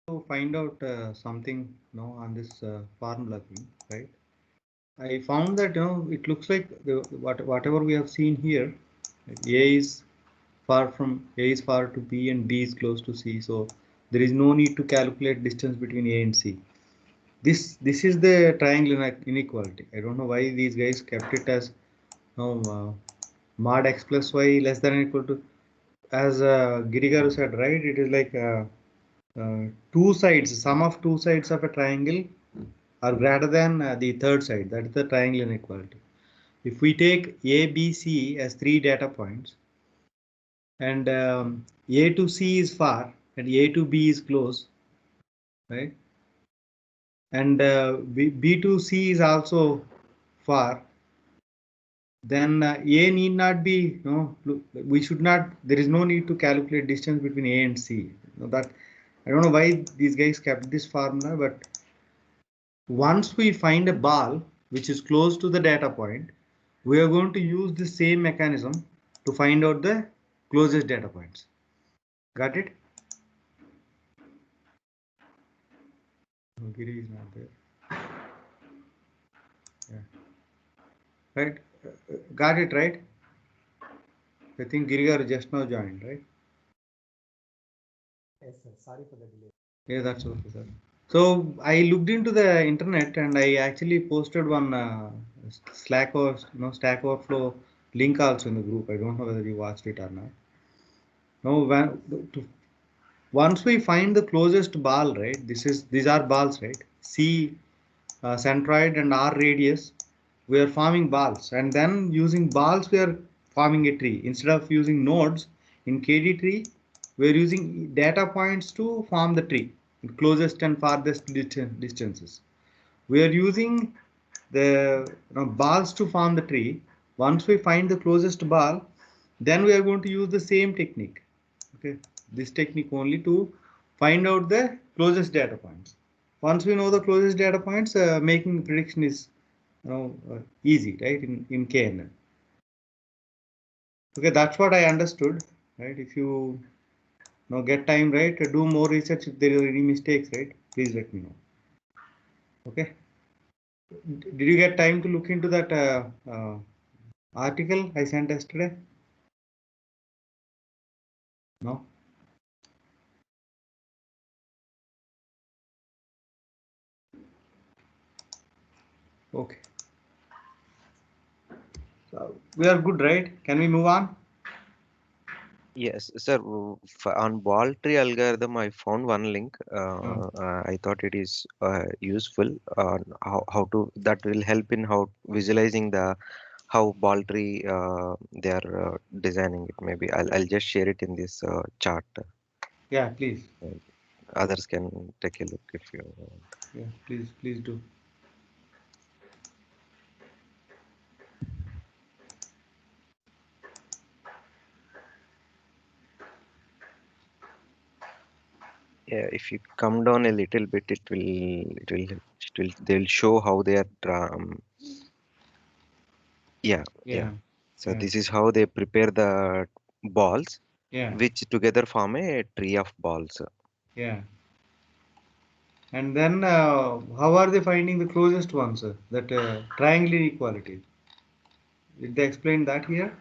To find out something on this formula thing, right? I found that it looks like whatever we have seen here, A is far to B and B is close to C, so there is no need to calculate distance between A and C. This is the triangle inequality. I don't know why these guys kept it as mod x plus y less than or equal to, as Girigaru said, right? It is like two sides, sum of two sides of a triangle are greater than the third side. That is the triangle inequality. If we take A, B, C as three data points, and A to C is far and A to B is close, right? And B to C is also far, then A need not be, we should not, there is no need to calculate distance between A and C. That I don't know why these guys kept this formula, but once we find a ball which is close to the data point, we are going to use the same mechanism to find out the closest data points. Got it? No, Giri is not there. Yeah. Right? Got it, right? I think Girigar just now joined, right? Yes, sir. Sorry for the delay. Yeah, that's okay, sir. So I looked into the internet and I actually posted one Slack or Stack Overflow link also in the group. I don't know whether you watched it or not. Now, once we find the closest ball, right? These are balls, right? C centroid and R radius. We are forming balls, and then using balls we are forming a tree. Instead of using nodes in KD tree, we are using data points to form the tree, closest and farthest distances. We are using the balls to form the tree. Once we find the closest ball, then we are going to use the same technique. Okay, this technique only to find out the closest data points. Once we know the closest data points, making prediction is easy, right? In KNN. Okay, that's what I understood, right? If you get time, right, do more research. If there are any mistakes, right, please let me know. Okay. Did you get time to look into that article I sent yesterday? No. Okay. So we are good, right? Can we move on? Yes, sir. On ball tree algorithm, I found one link. I thought it is useful on how to that will help in how visualizing the how ball tree they are designing it. Maybe I'll just share it in this chart. Yeah, please. Others can take a look if you want. Yeah, please do. Yeah, if you come down a little bit, they'll show how they are. Yeah. Yeah. So Yeah. this is how they prepare the balls, Yeah. which together form a tree of balls. Yeah. And then how are they finding the closest ones? That triangle inequality. Did they explain that here?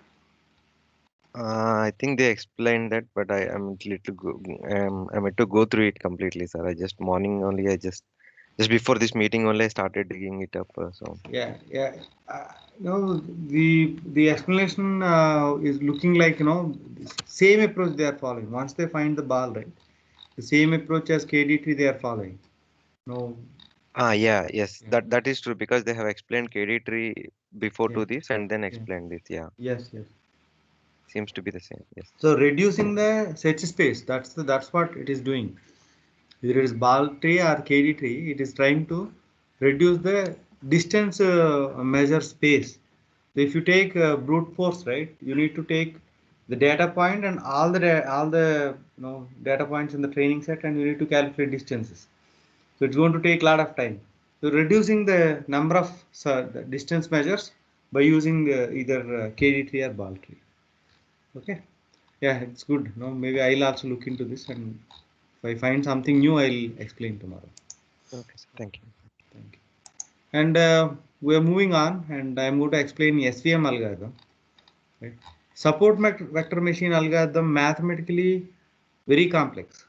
I think they explained that, but I meant to go through it completely, sir. I just morning only. Just before this meeting only, I started digging it up. So Yeah, yeah. No, the explanation is looking like same approach they are following. Once they find the ball, right, the same approach as KD tree they are following. No. yeah, yes, Yeah. that is true because they have explained KD tree before Yeah. to this and then Yeah. explained this. Yeah, Yes. Yes. seems to be the same. Yes. So reducing the search space. That's what it is doing. Either it is ball tree or KD tree. It is trying to reduce the distance measure space. So if you take brute force, right, you need to take the data point and all the data points in the training set, and you need to calculate distances. So it's going to take a lot of time. So reducing the number of the distance measures by using either KD tree or ball tree. Okay. Yeah, it's good. No, maybe I'll also look into this and If I find something new, I'll explain tomorrow. Okay, sir. Thank you. Thank you. And we are moving on, and I'm going to explain SVM algorithm. Right? Support vector machine algorithm, mathematically very complex.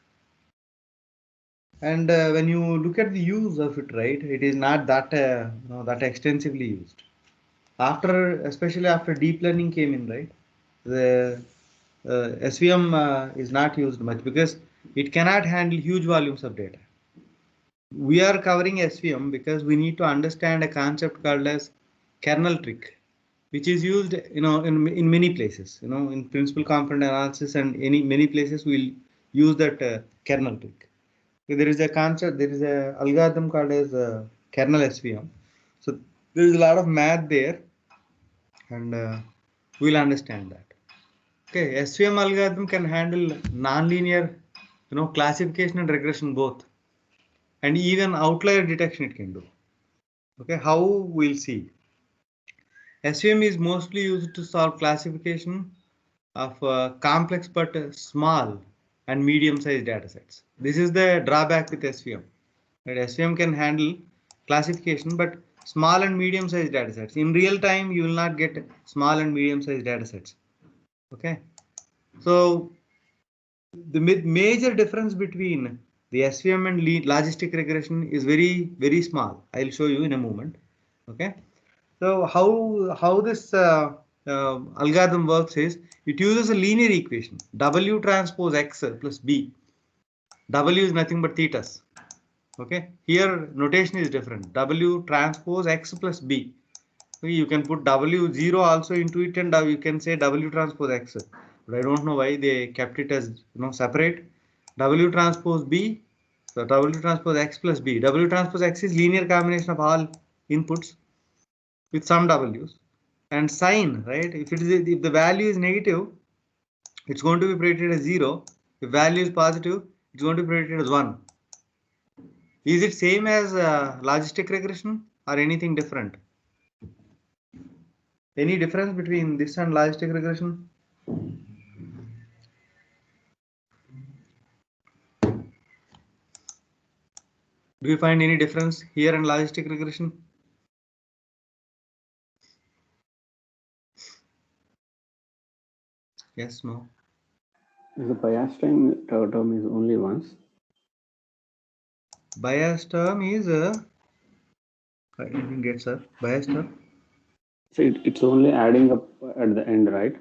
And when you look at the use of it, right, it is not that that extensively used. After, especially after deep learning came in, right, the SVM is not used much because it cannot handle huge volumes of data. We are covering SVM because we need to understand a concept called as kernel trick, which is used, in many places, in principal component analysis, and many places we'll use that kernel trick. There is a concept, there is a algorithm called as kernel SVM. So there is a lot of math there, and we'll understand that. Okay, SVM algorithm can handle nonlinear, classification and regression both, and even outlier detection it can do. Okay, how we'll see. SVM is mostly used to solve classification of complex but small and medium-sized datasets. This is the drawback with SVM. Right? SVM can handle classification, but small and medium-sized datasets. In real time, you will not get small and medium-sized datasets. Okay, so the major difference between the SVM and logistic regression is very small. I'll show you in a moment. Okay, so how this algorithm works is it uses a linear equation W transpose X plus B. W is nothing but thetas. Okay, here notation is different. W transpose X plus B. Okay, you can put W0 also into it, and you can say W transpose X. But I don't know why they kept it as separate. W transpose B. So W transpose X plus B. W transpose X is linear combination of all inputs with some W's. And sign, right? If the value is negative, it's going to be predicted as 0. If value is positive, it's going to be predicted as 1. Is it same as logistic regression or anything different? Any difference between this and logistic regression? Do you find any difference here in logistic regression? Yes, no. The bias term is only once. Bias term is I didn't get, sir. Bias term. So it's only adding up at the end, right?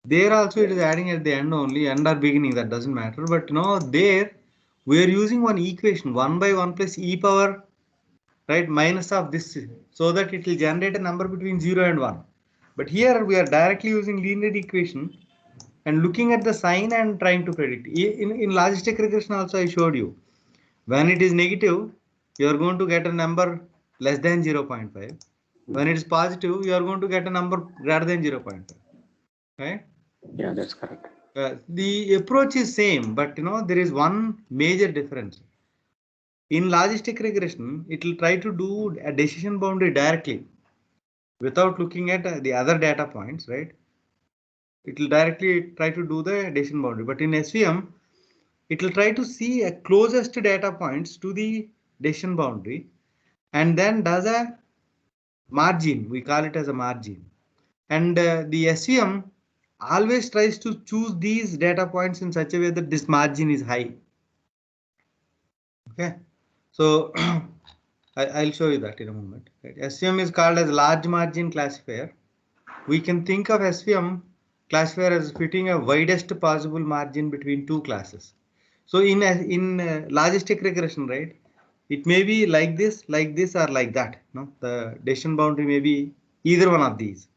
There also it is adding at the end only, end or beginning, that doesn't matter. But there we are using one equation, 1 by 1 plus e power, right, minus of this, so that it will generate a number between 0 and 1. But here we are directly using linear equation and looking at the sign and trying to predict. In logistic regression also I showed you, when it is negative, you are going to get a number less than 0.5. When it is positive, you are going to get a number greater than 0.5. Right? Yeah, that's correct. The approach is same, but there is one major difference. In logistic regression, it will try to do a decision boundary directly without looking at the other data points, right? It will directly try to do the decision boundary. But in SVM, it will try to see a closest data points to the decision boundary and then does a margin. We call it as a margin. And the SVM always tries to choose these data points in such a way that this margin is high. Okay, so I'll show you that in a moment. Right? SVM is called as large margin classifier. We can think of SVM classifier as fitting a widest possible margin between two classes. So in logistic regression, right, it may be like this, or like that. No, the decision boundary may be either one of these,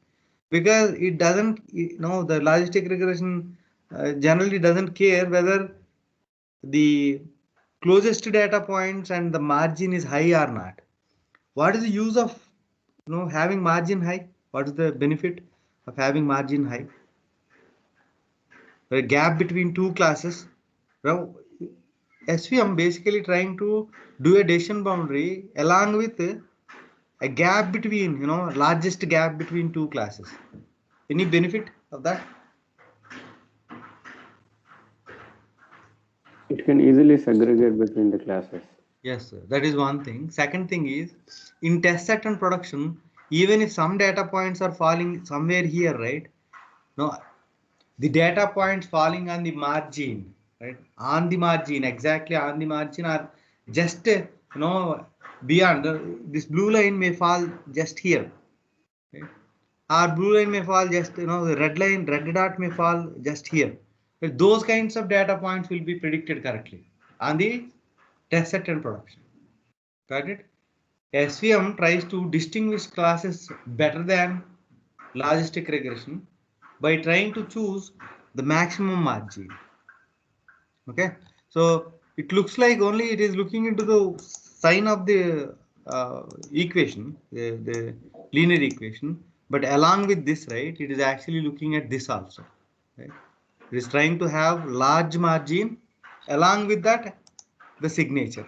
because it doesn't, the logistic regression generally doesn't care whether the closest data points and the margin is high or not. What is the use of having margin high? What is the benefit of having margin high? The gap between two classes. Now, SVM basically trying to do a decision boundary along with a gap between, largest gap between two classes. Any benefit of that? It can easily segregate between the classes. Yes, sir. That is one thing. Second thing is, in test set and production, even if some data points are falling somewhere here, right? No, the data points falling on the margin, right? On the margin, exactly on the margin, are just beyond. This blue line may fall just here, right? Or blue line may fall just the red line, red dot may fall just here. But those kinds of data points will be predicted correctly on the test set and production. Got it? SVM tries to distinguish classes better than logistic regression by trying to choose the maximum margin. Okay, so it looks like only it is looking into the sign of the equation, the linear equation, but along with this, right, it is actually looking at this also. Right? It is trying to have large margin, along with that the signature.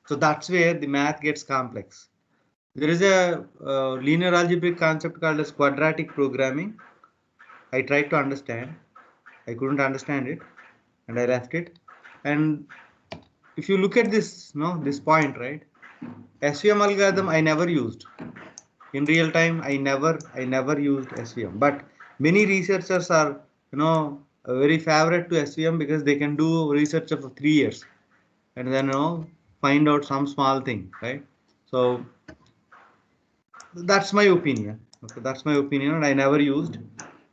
So that's where the math gets complex. There is a linear algebraic concept called as quadratic programming. I tried to understand. I couldn't understand it, and I left it. And if you look at this, this point, right? SVM algorithm I never used in real time. I never used SVM. But many researchers are, very favorite to SVM because they can do research for 3 years and then find out some small thing, right? So that's my opinion. Okay, that's my opinion, and I never used,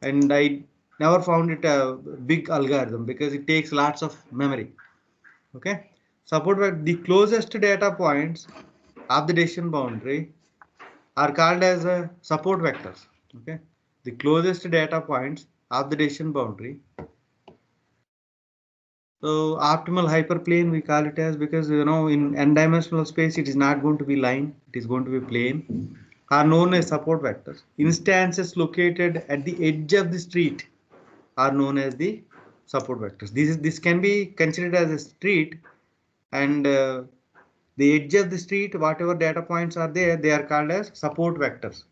and I never found it a big algorithm because it takes lots of memory. Okay, support that the closest data points of the decision boundary are called as support vectors. Okay, the closest data points of the decision boundary. So optimal hyperplane we call it as, because in n-dimensional space it is not going to be line, it is going to be plane, are known as support vectors. Instances located at the edge of the street are known as the support vectors. This can be considered as a street, and the edge of the street, whatever data points are there, they are called as support vectors.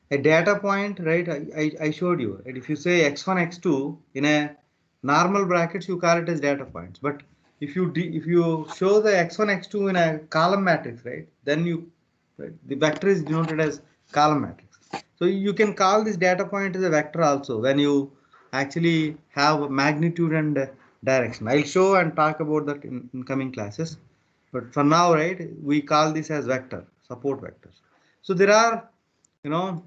A data point, right? I showed you. And if you say x1, x2 in a normal brackets, you call it as data points. But if you show the x1, x2 in a column matrix, right? Then the vector is denoted as column matrix. So you can call this data point as a vector also when you actually have magnitude and direction. I'll show and talk about that in coming classes. But for now, right, we call this as vector, support vectors. So there are, you know,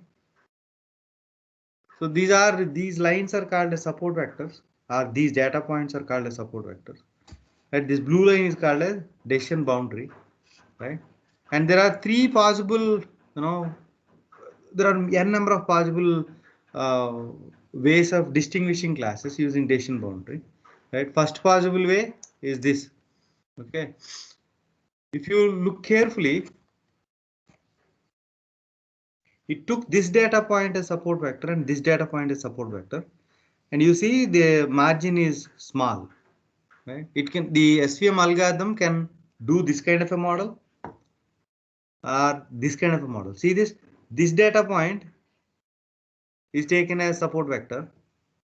so these lines are called as support vectors, or these data points are called as support vectors. Right? This blue line is called as decision boundary, right? And there are three possible, there are n number of possible uh, ways of distinguishing classes using decision boundary. Right? First possible way is this. Okay. If you look carefully, it took this data point as support vector and this data point as support vector, and you see the margin is small. Right? The SVM algorithm can do this kind of a model or this kind of a model. See this data point is taken as support vector,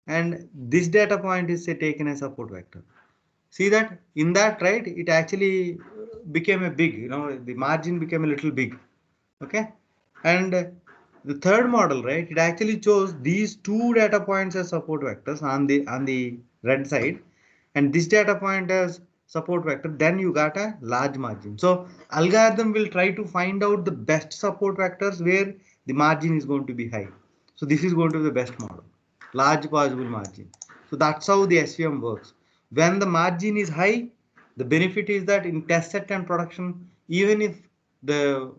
and this data point is taken as support vector. See that in that, right, it actually became a big, the margin became a little big. Okay, and the third model, right, it actually chose these two data points as support vectors on the red side, and this data point as support vector. Then you got a large margin. So algorithm will try to find out the best support vectors where the margin is going to be high. So this is going to be the best model, large possible margin. So that's how the SVM works. When the margin is high, the benefit is that in test set and production, even if the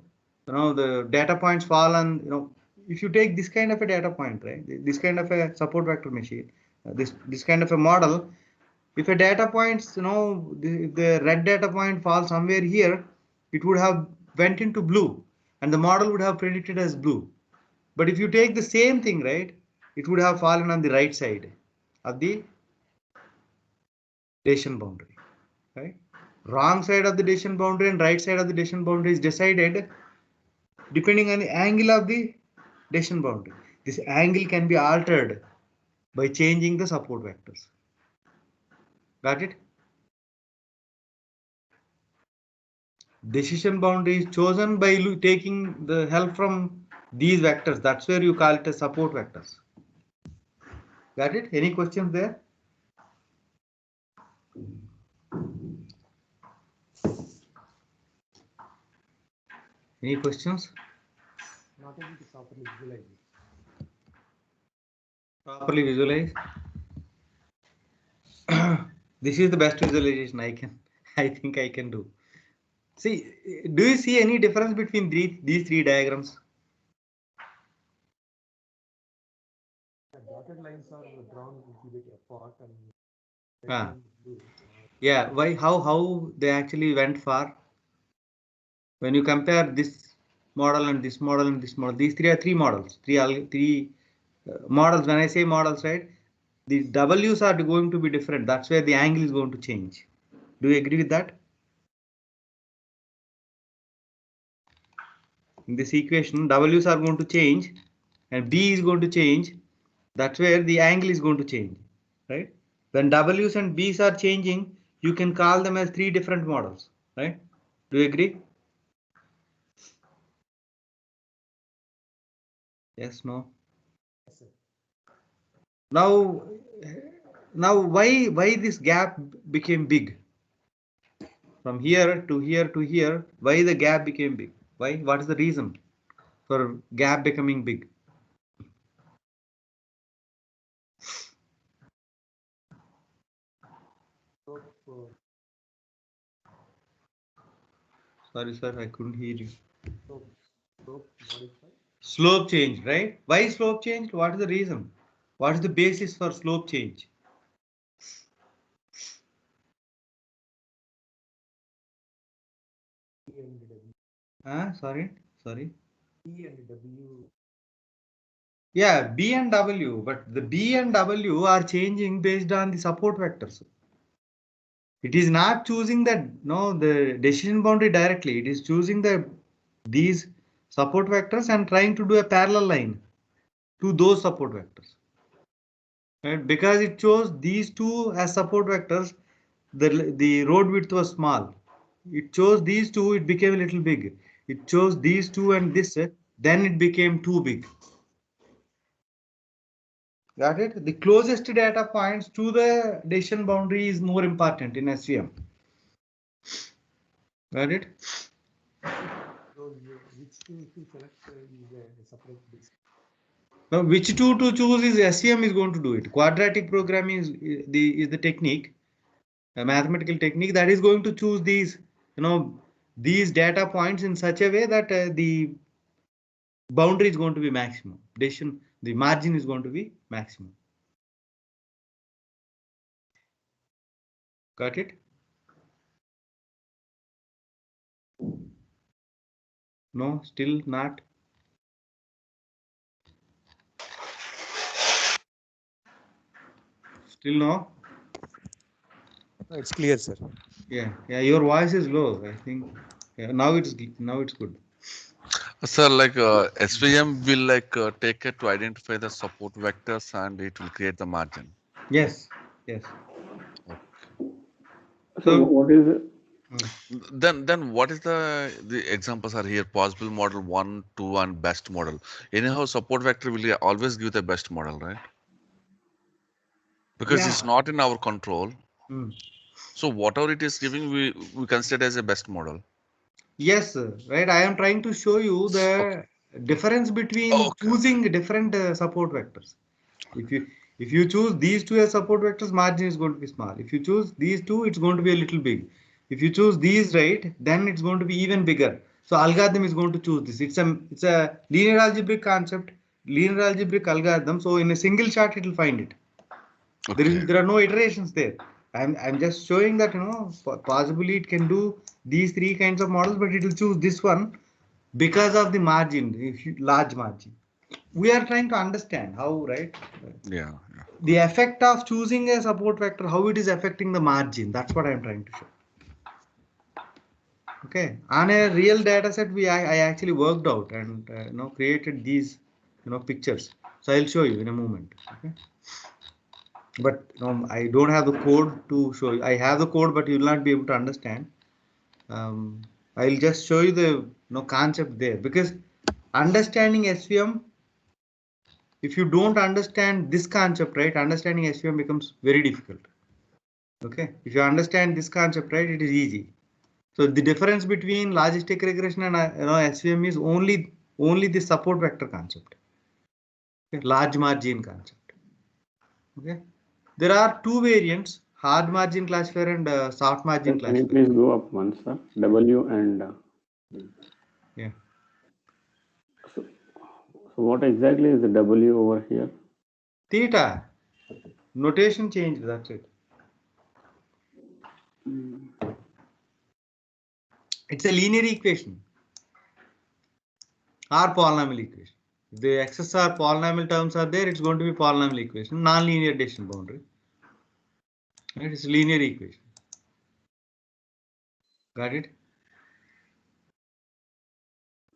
the data points fall on, if you take this kind of a data point, right, this kind of a support vector machine, this kind of a model, if a data points, if the red data point falls somewhere here, it would have went into blue, and the model would have predicted as blue. But if you take the same thing, right, it would have fallen on the right side of the decision boundary, right? Wrong side of the decision boundary and right side of the decision boundary is decided depending on the angle of the decision boundary. This angle can be altered by changing the support vectors. Got it? decision boundary is chosen by taking the help from these vectors. That's where you call it as support vectors. Got it? Any questions there? Any questions? Not able to properly visualize it. Properly visualize. This is the best visualization I think I can do. See, do you see any difference between these three diagrams? The dotted lines are drawn a little bit apart and Ah. blue. Yeah, why? How they actually went far? When you compare this model and this model and this model, these three models, three models. When I say models, right, the W's are going to be different. That's where the angle is going to change. Do you agree with that? In this equation, W's are going to change and B is going to change. That's where the angle is going to change, right? When W's and B's are changing, you can call them as three different models, right? Do you agree? Yes, no. Yes, sir. Now why this gap became big? From here to here to here, why the gap became big? Why? What is the reason for gap becoming big? Slope, Sorry, sir, I couldn't hear you. slope modified. Slope change, right? Why slope change? What is the reason? What is the basis for slope change? E and W. Sorry. E and W. Yeah, B and W, but the B and W are changing based on the support vectors. It is not choosing the decision boundary directly. It is choosing these support vectors and trying to do a parallel line to those support vectors. Right? Because it chose these two as support vectors, the road width was small. It chose these two, it became a little big. It chose these two and this, then it became too big. Got it? The closest data points to the decision boundary is more important in SVM. Got it? So which two to select is a separate list. Now, which two to choose is SVM is going to do it. Quadratic programming is the technique, a mathematical technique that is going to choose these data points in such a way that the boundary is going to be maximum. The margin is going to be maximum. Got it? No, still not. Still no. No, it's clear, sir. Yeah. Your voice is low. I think. Yeah, now it's good. Sir, SVM will take it to identify the support vectors and it will create the margin. Yes. Okay. So what is it? Then what is the examples are here? Possible model 1, 2, and best model. Anyhow, support vector will always give the best model, right? Because Yeah. it's not in our control. Hmm. So whatever it is giving, we consider as a best model. Yes, sir. Right. I am trying to show you the difference between Okay. choosing different support vectors. If you choose these two as support vectors, margin is going to be small. If you choose these two, it's going to be a little big. If you choose these, right, then it's going to be even bigger. So algorithm is going to choose this. It's a linear algebraic concept, linear algebraic algorithm. So in a single shot, it will find it. Okay. There are no iterations there. I'm just showing that possibly it can do these three kinds of models, but it will choose this one because of the margin, large margin. We are trying to understand how, right? Yeah. The effect of choosing a support vector, how it is affecting the margin. That's what I'm trying to show. Okay, on a real data set, I actually worked out and created these pictures. So I'll show you in a moment. Okay. But I don't have the code to show you. I have the code, but you will not be able to understand. I'll just show you the concept there, because understanding SVM, if you don't understand this concept, right, understanding SVM becomes very difficult. Okay, if you understand this concept, right, it is easy. So the difference between logistic regression and SVM is only the support vector concept, okay? Large margin concept. Okay, there are two variants: hard margin classifier and soft margin Can you classifier. please go up once, sir? W and Yeah. so what exactly is the W over here? Theta. Notation changed. That's it. It's a linear equation or polynomial equation. If the x's are polynomial terms are there, it's going to be polynomial equation, non-linear decision boundary. Right? It's a linear equation. Got it?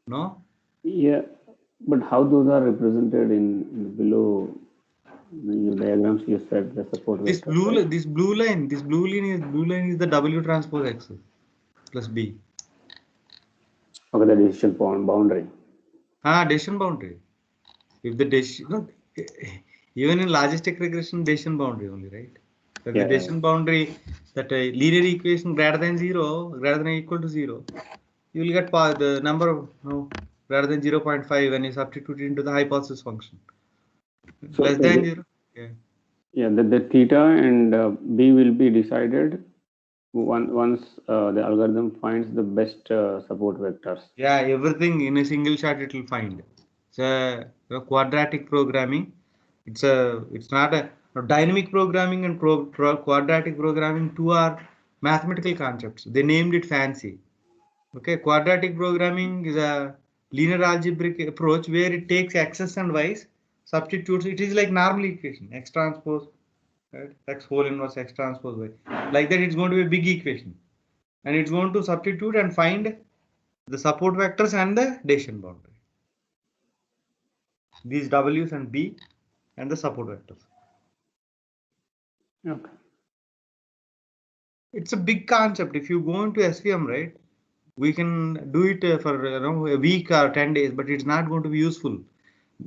No? Yeah, but how those are represented in below the diagrams you said the support This vectors, right? this blue line is the W transpose X plus B. Okay, the decision boundary. Decision boundary. If the decision, no, even in logistic regression, decision boundary only, right? But the decision boundary, that linear equation greater than 0, greater than or equal to 0, you will get the number of greater than 0.5 when you substitute it into the hypothesis function. So Less than 0. Yeah. Yeah, the theta and B will be decided once the algorithm finds the best support vectors. Yeah, everything in a single shot it will find. It's a quadratic programming. It's not a dynamic programming and quadratic programming. Two are mathematical concepts. They named it fancy. Okay, quadratic programming is a linear algebraic approach where it takes x's and y's, substitutes. It is like normal equation, x transpose, right? X whole inverse x transpose y. Like that, it's going to be a big equation, and it's going to substitute and find the support vectors and the decision boundary. These W's and B and the support vectors. Okay. It's a big concept. If you go into SVM, right, we can do it for a week or 10 days, but it's not going to be useful.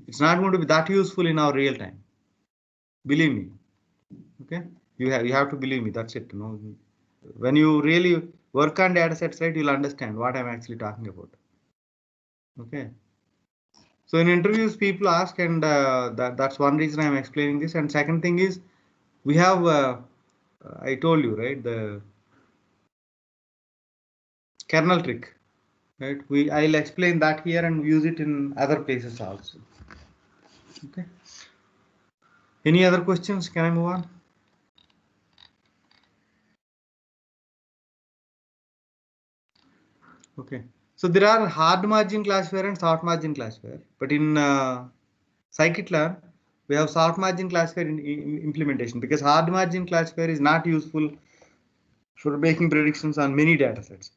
It's not going to be that useful in our real time. Believe me. Okay, you have to believe me. That's it. When you really work on data sets, right, you'll understand what I'm actually talking about. Okay. So in interviews, people ask, and that's one reason I'm explaining this. And second thing is, we have, I told you, right, the kernel trick, right? I'll explain that here and use it in other places also. Okay. Any other questions? Can I move on? Okay. So there are hard margin classifier and soft margin classifier, but in scikit-learn we have soft margin classifier in implementation, because hard margin classifier is not useful for making predictions on many data sets.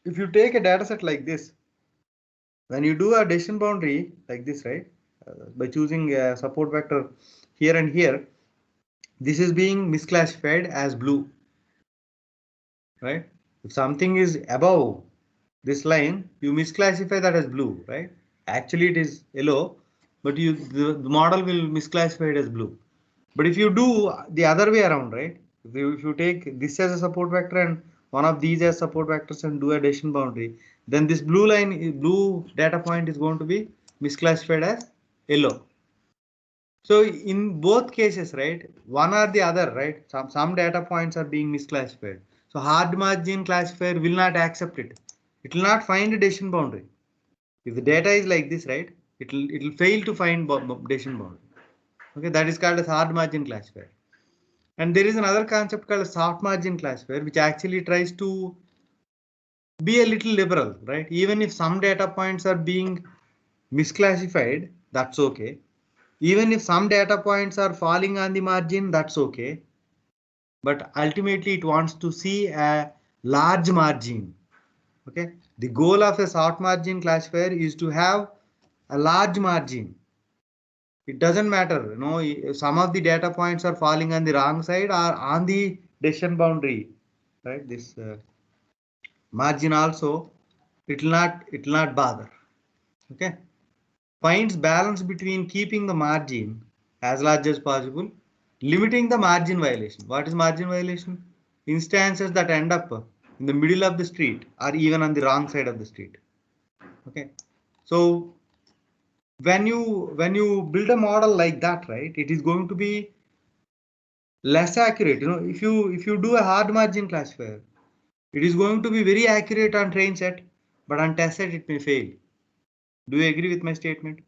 If you take a data set like this, when you do a decision boundary like this, right, by choosing a support vector here and here, this is being misclassified as blue, right? If something is above this line, you misclassify that as blue, right? Actually it is yellow, but the model will misclassify it as blue. But if you do the other way around, right, if you take this as a support vector and one of these as support vectors and do a decision boundary, then this blue data point is going to be misclassified as yellow. So in both cases, right, one or the other, right, some data points are being misclassified. So hard margin classifier will not accept it. It will not find a decision boundary. If the data is like this, right, it will fail to find decision boundary. Okay, that is called as hard margin classifier. And there is another concept called soft margin classifier, which actually tries to be a little liberal, right? Even if some data points are being misclassified, that's okay. Even if some data points are falling on the margin, that's okay. But ultimately it wants to see a large margin. Okay. The goal of a soft margin classifier is to have a large margin. It doesn't matter, if some of the data points are falling on the wrong side or on the decision boundary, right? This Margin also, it will not bother. Okay. Finds balance between keeping the margin as large as possible, limiting the margin violation. What is margin violation? Instances that end up in the middle of the street or even on the wrong side of the street. Okay. So when you build a model like that, right, it is going to be less accurate. If you do a hard margin classifier, it is going to be very accurate on train set, but on test set it may fail. Do you agree with my statement?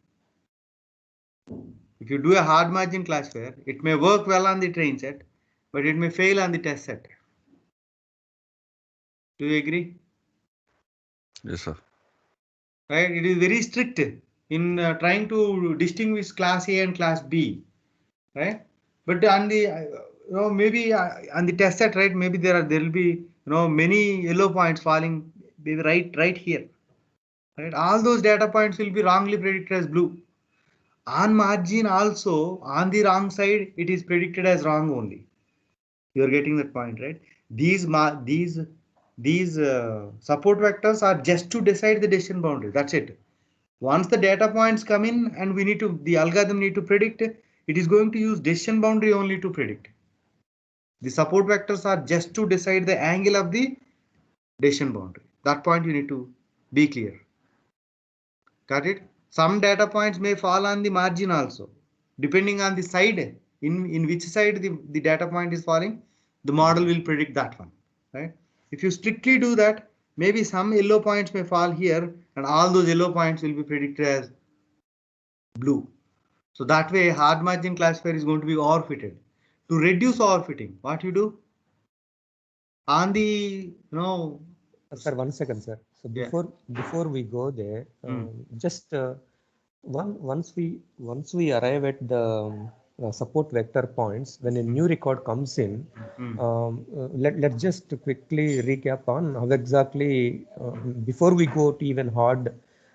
If you do a hard margin classifier, it may work well on the train set, but it may fail on the test set. Do you agree? Yes, sir. Right? It is very strict in trying to distinguish class A and class B, right? But on the maybe on the test set, right? Maybe there will be many yellow points falling maybe right here, right? All those data points will be wrongly predicted as blue. On margin also, on the wrong side, it is predicted as wrong only. You are getting that point, right? These support vectors are just to decide the decision boundary. That's it. Once the data points come in and the algorithm need to predict, it is going to use decision boundary only to predict. The support vectors are just to decide the angle of the decision boundary. That point you need to be clear. Got it? Some data points may fall on the margin also, depending on the side in which side the data point is falling, the model will predict that one, right? If you strictly do that, maybe some yellow points may fall here and all those yellow points will be predicted as blue. So that way hard margin classifier is going to be overfitted. To reduce overfitting, what you do? On the Sir, 1 second, sir. So before we go there, just once we arrive at the support vector points, when a new record comes in, let's just quickly recap on how exactly before we go to even hard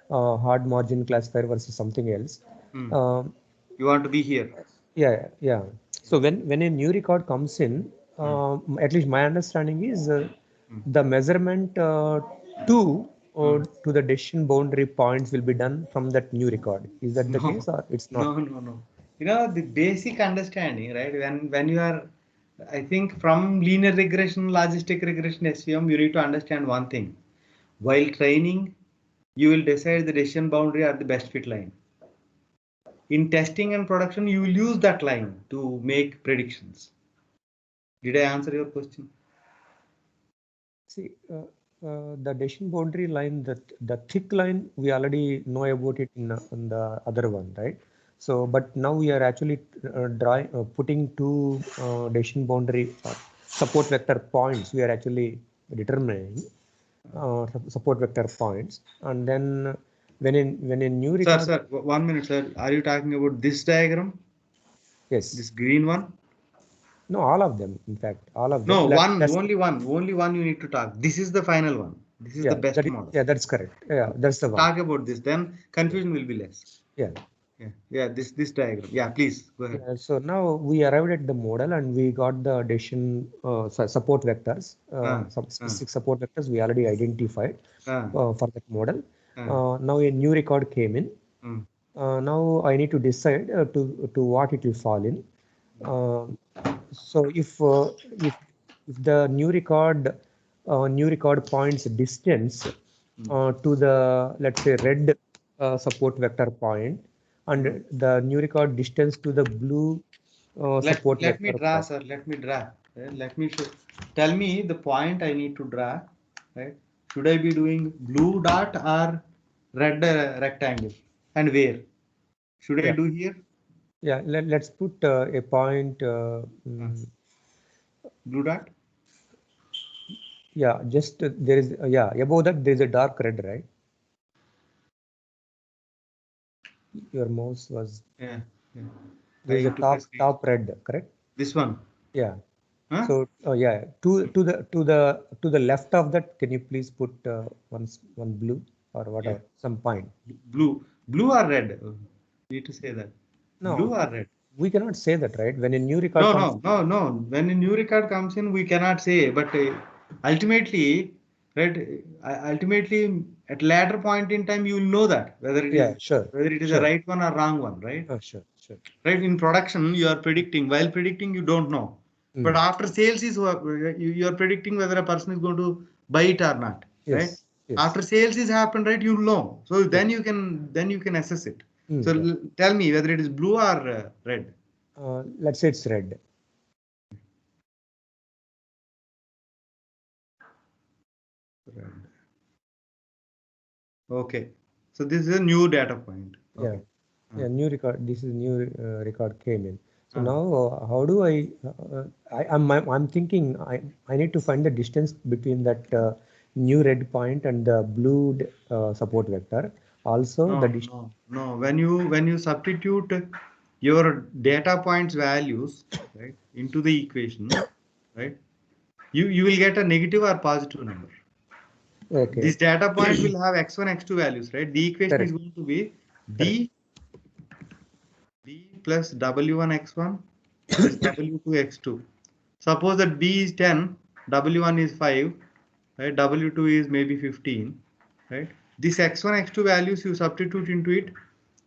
margin classifier versus something else. You want to be here. Yeah. So when a new record comes in, at least my understanding is the measurement to the decision boundary points will be done from that new record. Is that the case or it's not? No. The basic understanding, right? When you are, I think from linear regression, logistic regression, SVM, you need to understand one thing. While training, you will decide the decision boundary or the best fit line. In testing and production, you will use that line to make predictions. Did I answer your question? See, the decision boundary line, the thick line, we already know about it in the other one, right? So, but now we are actually putting two decision boundary support vector points. We are actually determining support vector points, and then when a new record. Sir, 1 minute, sir. Are you talking about this diagram? Yes. This green one? No, all of them. In fact, all of them. No, only one you need to talk. This is the final one. This is the best model. Yeah, that's correct. Yeah, that's the one. Talk about this, then confusion will be less. Yeah. This diagram. Yeah, please go ahead. Yeah, so now we arrived at the model and we got the decision support vectors. Some specific support vectors we already identified for that model. Now a new record came in. Now I need to decide to what it will fall in. So if the new record points distance to the, let's say, red support vector point, and the new record distance to the blue support vector. Let me draw, sir. Let me draw. Let me show. Tell me the point I need to draw. Right? Should I be doing blue dot or red rectangle? And where? Should I do here? Yeah, let's put a point. Blue dot? Yeah, just there is, above that there is a dark red, right? Your mouse was. Yeah. There is a top red, correct? This one? Yeah. Huh? So, to the left of that, can you please put one blue or whatever, some point? Blue or red? Need to say that. No, blue or red? We cannot say that, right? When a new record No. When a new record comes in, we cannot say. But ultimately, right? Ultimately, at later point in time, you will know that whether it Yeah, is sure. whether it is Sure. a right one or wrong one, right? Sure. Right, in production, you are predicting. While predicting, you don't know. But after sales is you are predicting whether a person is going to buy it or not, right? Yes. Yes. After sales is happened, right? You know. So then you can assess it. So Yeah. tell me whether it is blue or red. Let's say it's red. Red. Okay. So this is a new data point. Okay. Yeah, new record. This is new record came in. So now, how do I'm thinking I need to find the distance between that new red point and the blue support vector. Also, the distance. No. When you substitute your data points values, right, into the equation, right, you will get a negative or positive number. Okay. This data point will have x1, x2 values, right? The equation is going to be d plus w1 x1 plus w2 x2. Suppose that b is 10, w1 is 5, right? W2 is maybe 15, right? This x1, x2 values you substitute into it.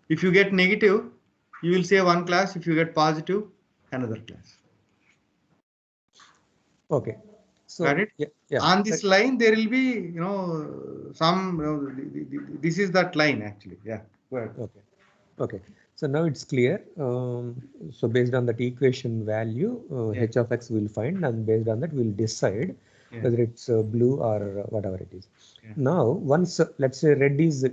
If you get negative, you will say one class. If you get positive, another class. Okay. So Got it? yeah. On this line, there will be, some, this is that line actually. Yeah. Go ahead. Okay. So now it's clear. So based on that equation value, h of x will find, and based on that we'll decide whether it's blue or whatever it is. Now, once let's say red is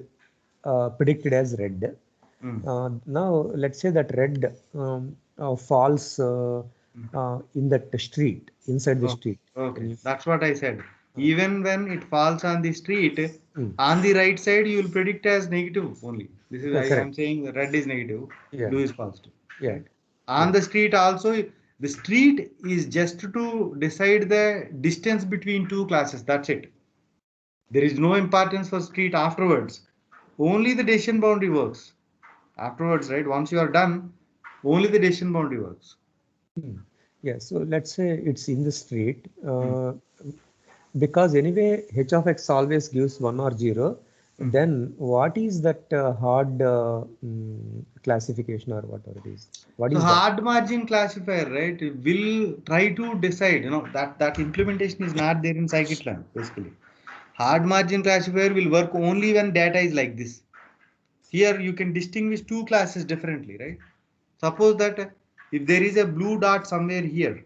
predicted as red. Now let's say that red falls in that street, inside the street. Okay, that's what I said. Even when it falls on the street, on the right side, you will predict as negative only. This is I am saying the red is negative, blue is positive. Right? On the street also, the street is just to decide the distance between two classes. That's it. There is no importance for street afterwards. Only the decision boundary works. Afterwards, right? Once you are done, only the decision boundary works. Yeah, so let's say it's in the street. Because anyway, h of x always gives 1 or 0. Then what is that hard classification or whatever it is? What so is hard margin classifier, right, will try to decide, that implementation is not there in scikit-learn basically. Hard margin classifier will work only when data is like this. Here you can distinguish two classes differently, right? Suppose that if there is a blue dot somewhere here,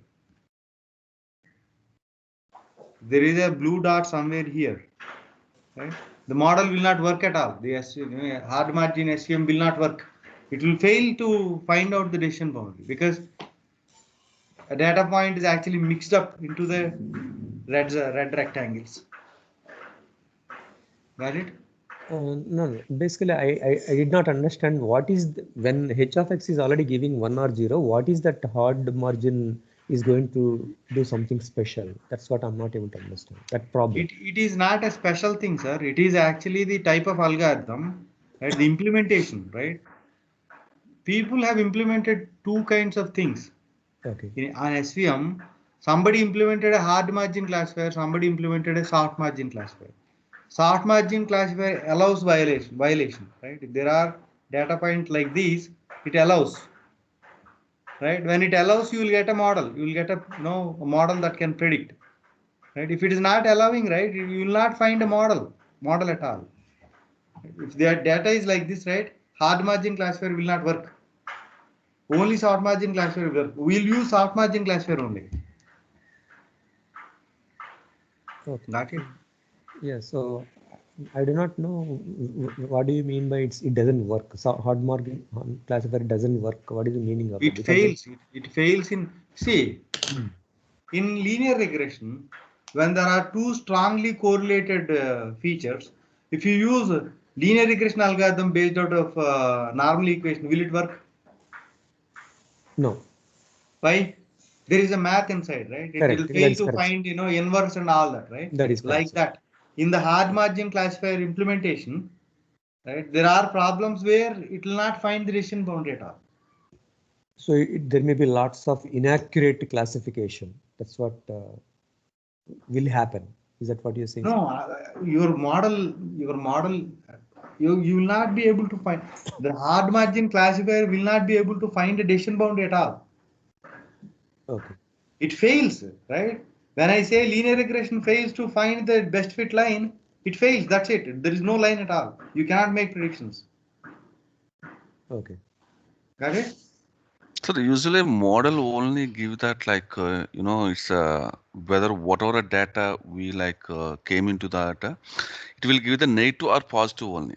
there is a blue dot somewhere here, right? The model will not work at all. The hard margin SVM will not work. It will fail to find out the decision boundary because a data point is actually mixed up into the red rectangles. Got it? No. Basically, I did not understand what is when h of x is already giving 1 or 0. What is that hard margin is going to do something special? That's what I'm not able to understand. That problem. It is not a special thing, sir. It is actually the type of algorithm, right? The implementation, right? People have implemented two kinds of things. Okay. On SVM, somebody implemented a hard margin classifier, somebody implemented a soft margin classifier. Soft margin classifier allows violation, right? If there are data points like these, it allows, right? When it allows, you will get a model. You will get a model that can predict, right? If it is not allowing, right, you will not find a model at all. If their data is like this, right, hard margin classifier will not work. Only soft margin classifier will work. We'll use soft margin classifier only. Okay. Got it? Yeah. So I do not know what do you mean by it doesn't work. So hard margin classifier doesn't work. What is the meaning of it? It fails. It fails in in linear regression when there are two strongly correlated features. If you use linear regression algorithm based out of normal equation, will it work? No. Why? There is a math inside, right? It will fail to find inverse and all that, right? That is like that. In the hard margin classifier implementation, right, there are problems where it will not find the decision boundary at all. So there may be lots of inaccurate classification. That's what will happen. Is that what you're saying? No, your model, you will not be able to find the hard margin classifier will not be able to find a decision boundary at all. Okay. It fails, right? When I say linear regression fails to find the best fit line, it fails. That's it. There is no line at all. You cannot make predictions. Okay. Got it? So usually model only give that like it's whether whatever data we like came into that it will give the negative or positive only,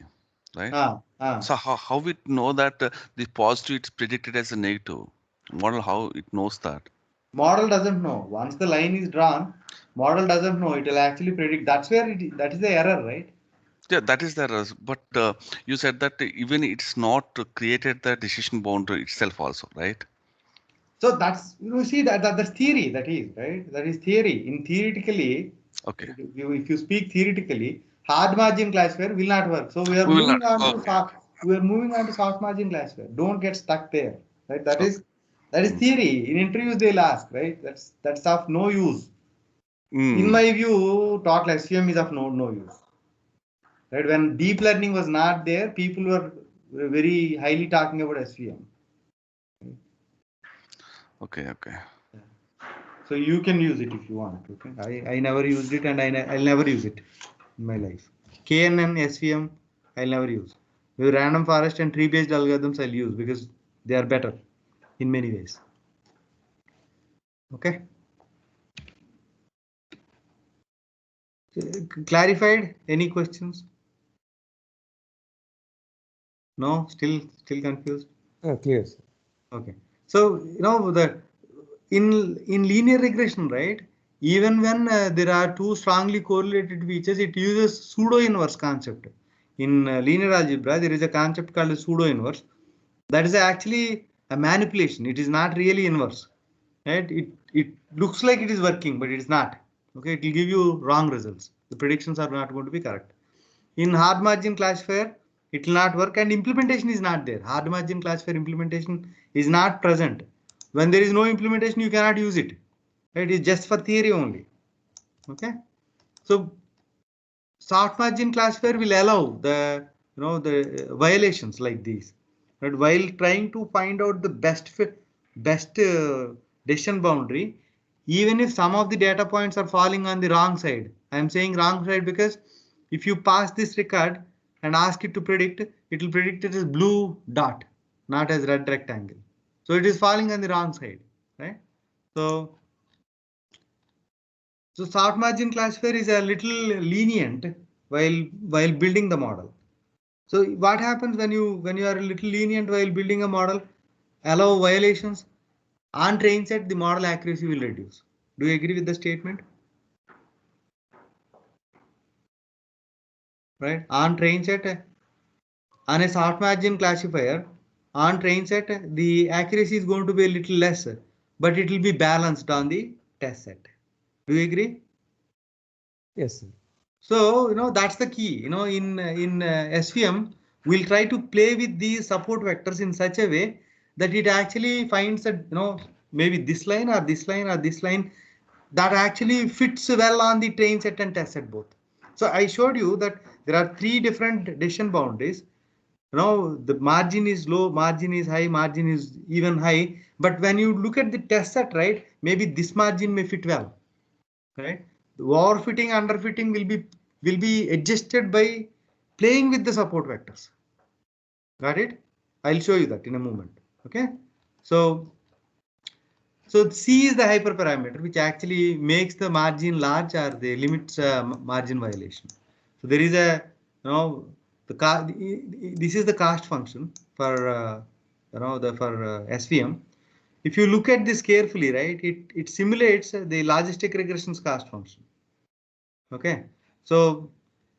right? So how we know that the positive it's predicted as a negative model, how it knows that? Model doesn't know. Once the line is drawn, model doesn't know. It will actually predict. That's where that is the error, right? Yeah, that is the error. But you said that even it's not created the decision boundary itself also, right? So that's you see that's theory. That is right. That is theory. In theoretically, Okay. if you speak theoretically, hard margin classifier will not work. So we are We will moving not. on to Okay. soft margin classifier. Don't get stuck there. Right. That Okay. is theory. In interviews they'll ask. Right. That's of no use. In Mm. my view, total Svm is of no use. Right. When deep learning was not there, people were very highly talking about Svm. Okay. Okay. So you can use it if you want. Okay. I never used it and I'll never use it in my life. KNN, SVM, I'll never use. With random forest and tree based algorithms I'll use because they are better in many ways. Okay. Clarified? Any questions? No? Still confused? Clear, sir. Okay. So in linear regression, right? Even when there are two strongly correlated features, it uses pseudo inverse concept. In linear algebra, there is a concept called pseudo inverse. That is actually a manipulation. It is not really inverse, right? It looks like it is working, but it is not. Okay, it will give you wrong results. The predictions are not going to be correct. In hard margin classifier, it will not work and implementation is not there. Hard margin classifier implementation is not present. When there is no implementation, you cannot use it. It is just for theory only. Okay. So soft margin classifier will allow the violations like these. But while trying to find out the best decision boundary, even if some of the data points are falling on the wrong side. I am saying wrong side because if you pass this record and ask it to predict, it will predict it as blue dot, not as red rectangle. So it is falling on the wrong side, right? So soft margin classifier is a little lenient while building the model. So what happens when you are a little lenient while building a model, allow violations on train set, the model accuracy will reduce. Do you agree with the statement? Right? On train set, on a soft margin classifier, on train set, the accuracy is going to be a little less, but it will be balanced on the test set. Do you agree? Yes, sir. So that's the key. In SVM, we'll try to play with these support vectors in such a way that it actually finds that maybe this line or this line or this line that actually fits well on the train set and test set both. So I showed you that there are three different decision boundaries. The margin is low, margin is high, margin is even high. But when you look at the test set, right, maybe this margin may fit well, right? The overfitting, underfitting will be adjusted by playing with the support vectors. Got it? I'll show you that in a moment. Okay. So C is the hyperparameter which actually makes the margin large or the limits margin violation. So there is a this is the cost function for SVM. If you look at this carefully, right, it simulates the logistic regression's cost function. Okay, so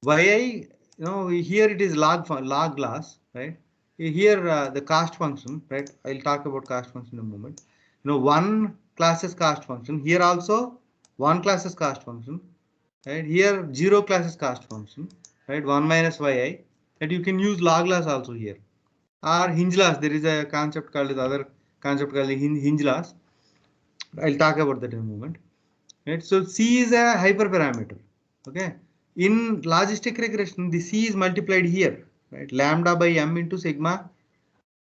yi, here it is log loss, right? Here the cost function, right? I'll talk about cost function in a moment. One class's cost function. Here also one class's cost function, right? Here 0 class's cost function, right? 1 minus yi, and you can use log loss also here. Or hinge loss. There is a concept called the other concept called the hinge loss. I'll talk about that in a moment. Right? So C is a hyperparameter. Okay. In logistic regression, the C is multiplied here, right? Lambda by m into sigma,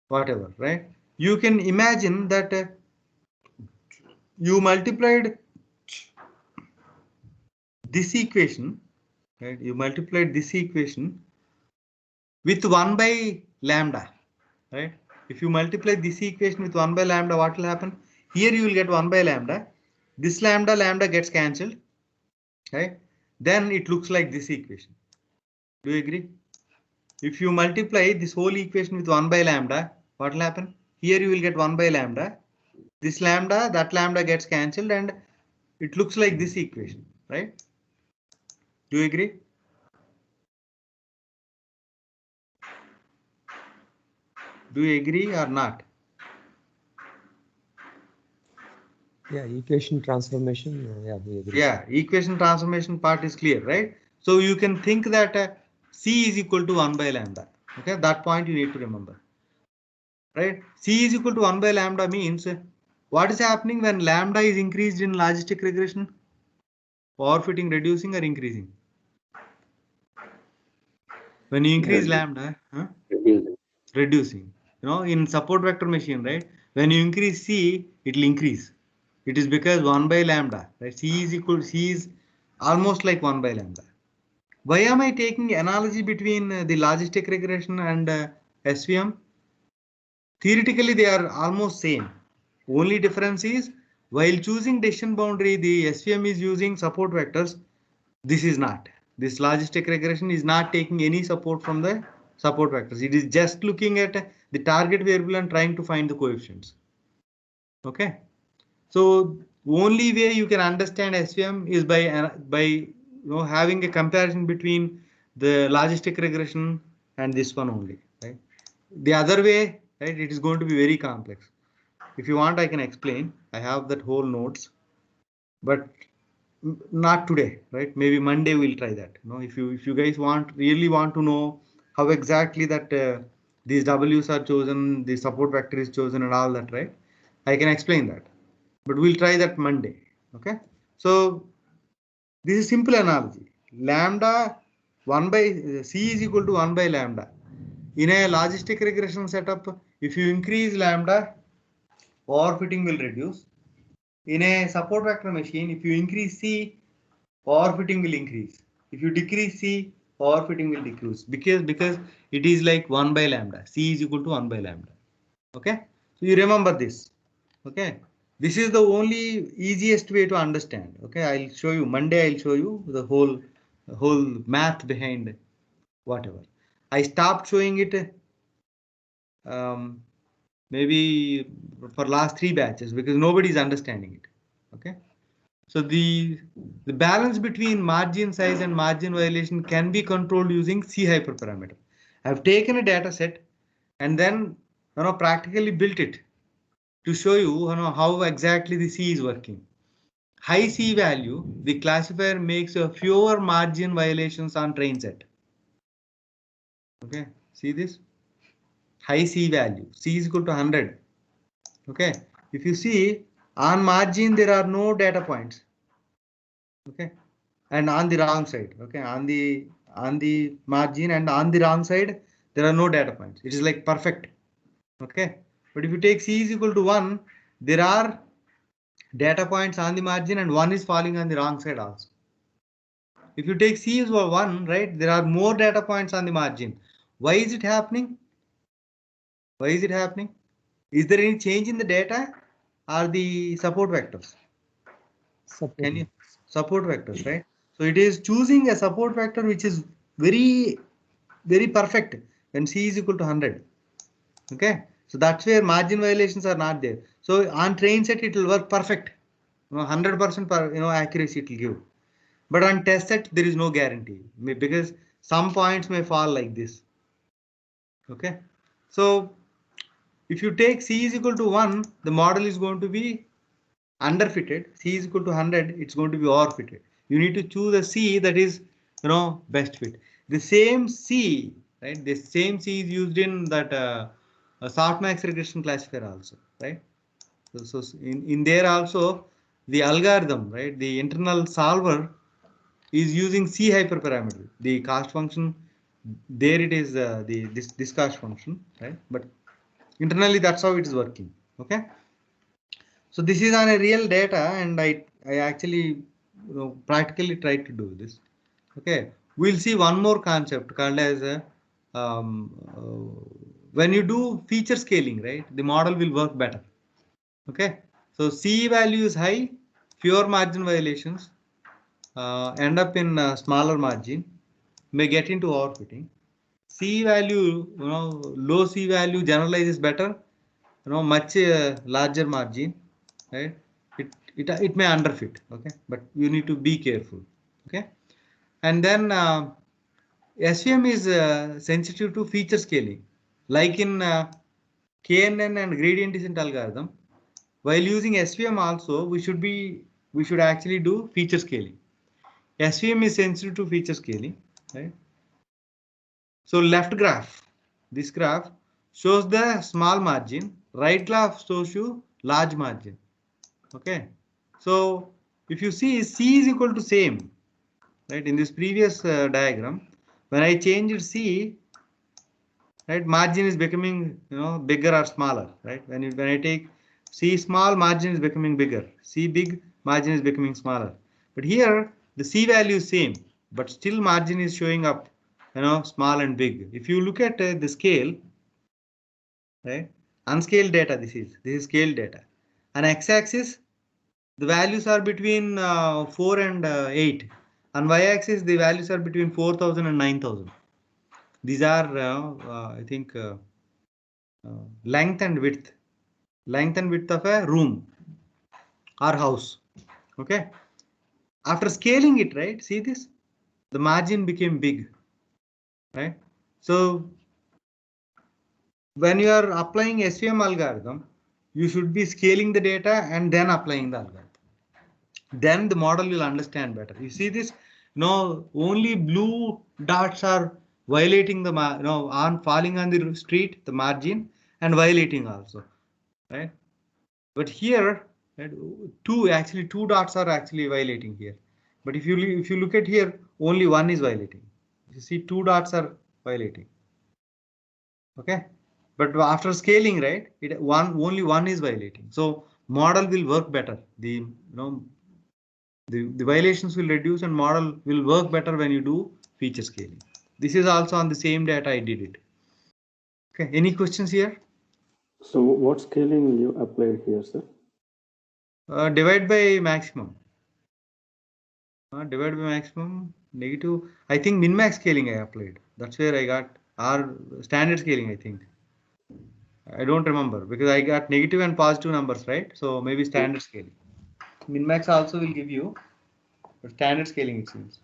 whatever, right? You can imagine that you multiplied this equation, right? You multiplied this equation with 1 by lambda, right? If you multiply this equation with 1 by lambda, what will happen? Here you will get 1 by lambda. This lambda gets cancelled, right? Then it looks like this equation. Do you agree? If you multiply this whole equation with 1 by lambda, what will happen? Here you will get 1 by lambda. This lambda, that lambda gets cancelled and it looks like this equation, right? Do you agree? Do you agree or not? Yeah, equation transformation. Yeah, we agree. Yeah, equation transformation part is clear, right? So you can think that C is equal to 1 by lambda. Okay, that point you need to remember, right? C is equal to 1 by lambda means what is happening when lambda is increased in logistic regression? Power fitting reducing or increasing? When you increase lambda, reducing. You know, in support vector machine, right? When you increase C, it will increase. It is because 1 by lambda, right? C is almost like 1 by lambda. Why am I taking analogy between the logistic regression and SVM? Theoretically, they are almost same. Only difference is while choosing decision boundary, the SVM is using support vectors. This is not. This logistic regression is not taking any support from the support vectors. It is just looking at the target variable and trying to find the coefficients. Okay. So only way you can understand SVM is by having a comparison between the logistic regression and this one only. Right. The other way, right, it is going to be very complex. If you want, I can explain. I have that whole notes, but not today, right? Maybe Monday we'll try that. If you guys really want to know how exactly that these W's are chosen, the support vector is chosen, and all that, right? I can explain that, but we'll try that Monday. Okay. So this is simple analogy. Lambda 1 by C is equal to 1 by lambda. In a logistic regression setup, if you increase lambda, overfitting will reduce. In a support vector machine, if you increase C, overfitting will increase. If you decrease C, overfitting will decrease because it is like 1 by lambda. C is equal to 1 by lambda. Okay. So you remember this. Okay. This is the only easiest way to understand. Okay. I'll show you Monday. I'll show you the whole math behind whatever. I stopped showing it maybe for last 3 batches because nobody is understanding it. Okay. So the balance between margin size and margin violation can be controlled using C hyperparameter. I've taken a data set and then practically built it to show you, how exactly the C is working. High C value, the classifier makes fewer margin violations on train set. Okay, see this? High C value, C is equal to 100. Okay, if you see on margin there are no data points. Okay, and on the wrong side, okay, on the margin and on the wrong side there are no data points. It is like perfect. Okay, but if you take C is equal to 1, there are data points on the margin and 1 is falling on the wrong side also. If you take C is 1, right, there are more data points on the margin. Why is it happening? Why is it happening? Is there any change in the data or the support vectors? Can you support vectors, right? So it is choosing a support vector which is very, very perfect when C is equal to 100. Okay, so that's where margin violations are not there. So on train set it will work perfect, 100% accuracy it will give. But on test set there is no guarantee because some points may fall like this. Okay, so if you take C is equal to 1, the model is going to be underfitted. C is equal to 100, it's going to be overfitted. You need to choose a C that is best fit. The same C, right? The same C is used in that softmax regression classifier also, right? So in there also the algorithm, right? The internal solver is using C hyperparameter. The cost function, there it is this cost function, right? But internally that's how it is working. Okay. So this is on a real data, and I actually practically tried to do this. Okay. We'll see one more concept called as a when you do feature scaling, right? The model will work better. Okay. So C value is high, fewer margin violations, end up in smaller margin, may get into overfitting. C value, low C value generalizes better, much larger margin, right? It may underfit, okay, but you need to be careful, okay. And then SVM is sensitive to feature scaling, like in KNN and gradient descent algorithm. While using SVM also, we should actually do feature scaling. SVM is sensitive to feature scaling, right? So left graph, this graph shows the small margin, right graph shows you large margin. Okay. So if you see C is equal to same, right? In this previous diagram, when I changed C, right, margin is becoming bigger or smaller, right? When I take C small, margin is becoming bigger. C big, margin is becoming smaller. But here the C value is same, but still margin is showing up, small and big. If you look at the scale, right, unscaled data, this is scaled data. On x-axis, the values are between 4 and 8. On y-axis, the values are between 4,000 and 9,000. These are, I think, length and width of a room or house. Okay. After scaling it, right, see this, the margin became big, right? So when you are applying SVM algorithm, you should be scaling the data and then applying the algorithm. Then the model will understand better. You see this, only blue dots are violating the, on falling on the street, the margin, and violating also, right? But here, right, two dots are actually violating here. But if you look at here, only one is violating. You see, two dots are violating. Okay, but after scaling, right, only one is violating. So model will work better. The violations will reduce and model will work better when you do feature scaling. This is also on the same data I did it. Okay, any questions here? So what scaling will you apply here, sir? Divide by maximum. Divide by maximum, negative. I think min-max scaling I applied. That's where I got our standard scaling, I think. I don't remember because I got negative and positive numbers, right? So maybe standard scaling. Min-max also will give you, but standard scaling it seems.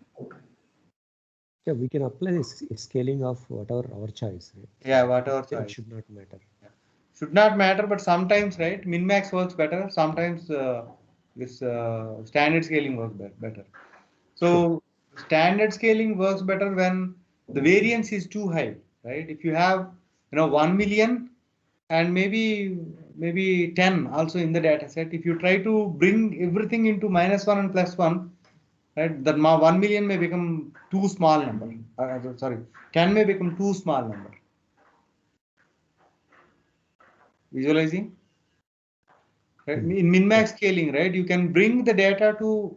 Yeah, we can apply this scaling of whatever our choice, right? Yeah, whatever choice. It should not matter. Yeah. Should not matter, but sometimes, right, min-max works better. Sometimes this standard scaling works better. So standard scaling works better when the variance is too high, right? If you have 1 million and maybe 10 also in the data set, if you try to bring everything into -1 and +1, right, that 1 million may become too small number. Sorry, 10 may become too small number. Visualizing? Right? In min-max scaling, right, you can bring the data to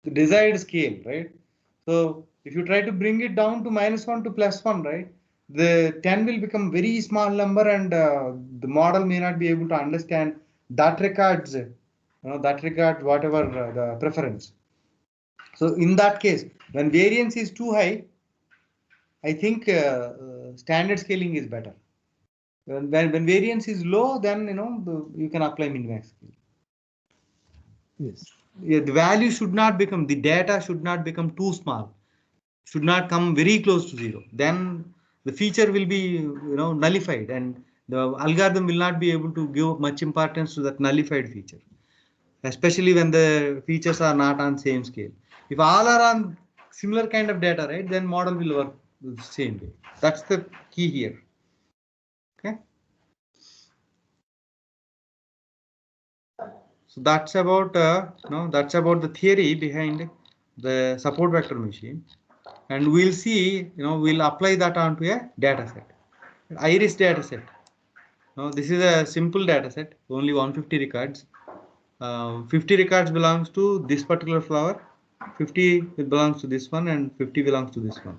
the desired scale, right? So if you try to bring it down to -1 to +1, right, the 10 will become very small number, and the model may not be able to understand that records, whatever the preference. So in that case, when variance is too high, I think standard scaling is better. When variance is low, then you can apply min-max scaling. Yes. Yeah, the value should not become, the data should not become too small, should not come very close to 0. Then the feature will be nullified, and the algorithm will not be able to give much importance to that nullified feature, especially when the features are not on same scale. If all are on similar kind of data, right, then model will work the same way. That's the key here. Okay. So that's about that's about the theory behind the support vector machine, and we'll see, we'll apply that onto a data set, iris data set. Now this is a simple data set, only 150 records. 50 records belongs to this particular flower, 50 belongs to this one, and 50 belongs to this one.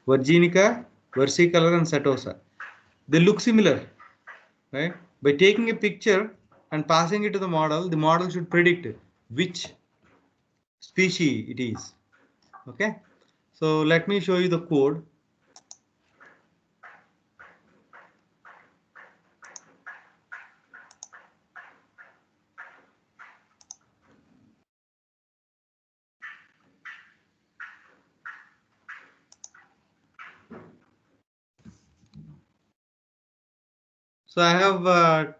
Virginica, versicolor, and setosa. They look similar, right? By taking a picture and passing it to the model should predict which species it is. Okay, so let me show you the code. So I have